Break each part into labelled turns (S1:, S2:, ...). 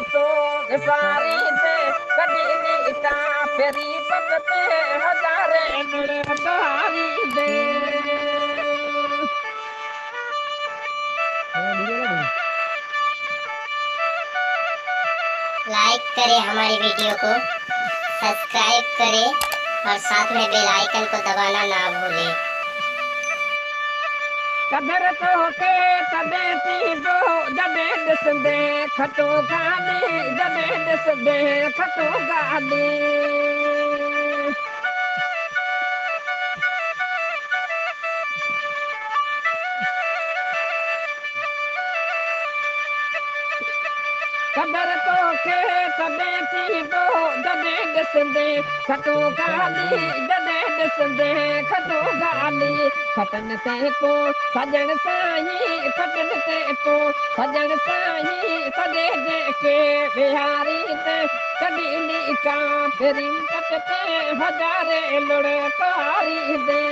S1: तो सारी ते कदी का फेरी पकते हजारे लड़कारी दे।
S2: लाइक करें हमारी वीडियो को, सब्सक्राइब करें और साथ में बेल आइकन को दबाना ना भूलें।
S1: कदर तो के तबे दो जबे दिसंदे खटो गाली जबे दिसंदे खटो गाली। कदर तो के तबे दो जबे दिसंदे खटो गाली जबे दिसंदे खटो गाली। खटन ते को सजन साईं खटन ते को सजन साईं सदे के बिहारी ते कदी का फेरी पकते हजारे लड़कारी दे।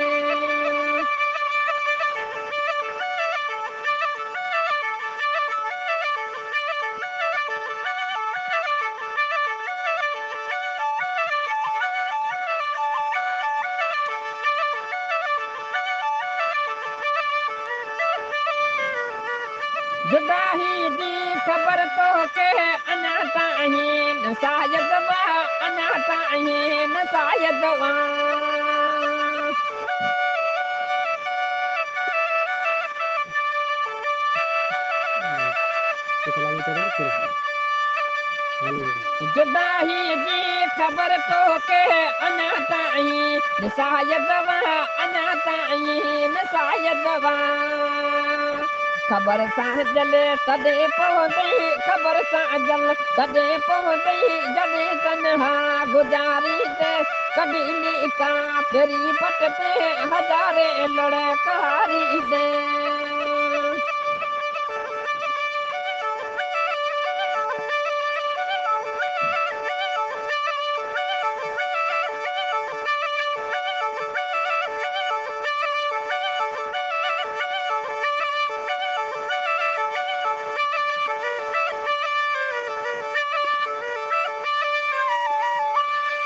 S1: जुदाई दी खबर तो के अना ताईं शायद अना ताईं शायद जुदाई दी खबर तो के अना ताईं शायद अना ताईं शायद खबर सा जले तदे पहुंची खबर सा जल तदे पहुंची जदे तन्हा गुजारी ते कभी का फेरी पटते हजारे लड़कारी दे।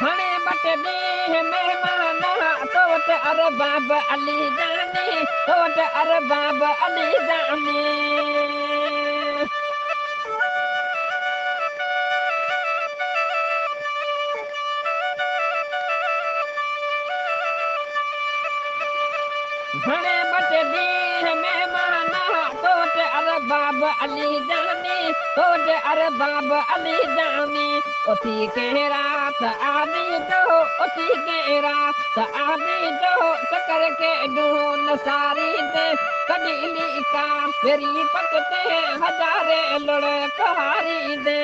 S1: हणे बटे दी मेहमान तोट अरबाब अली जानी तोट अरबाब अली जानी। हणे बटे दी मेहमान तोट अरबाब अली जानी तोट अरबाब अली जानी। उसी के रात आदि दो उसी के रात आदि दो चकर के ढूंढ सारी दे कदी का फेरी पकते हजारे लड़कारी दे।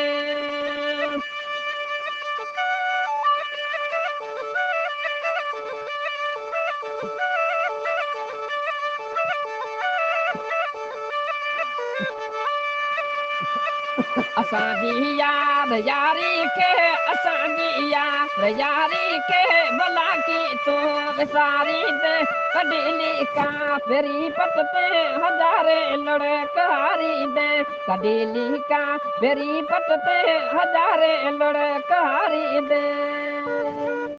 S1: असांजी यार यारी के असांजी यार यारी के भला की तो विसारी दे कदी का फेरी पटते हजारे लड़कारी दे कदी का फेरी पटते हजारे लड़कारी दे।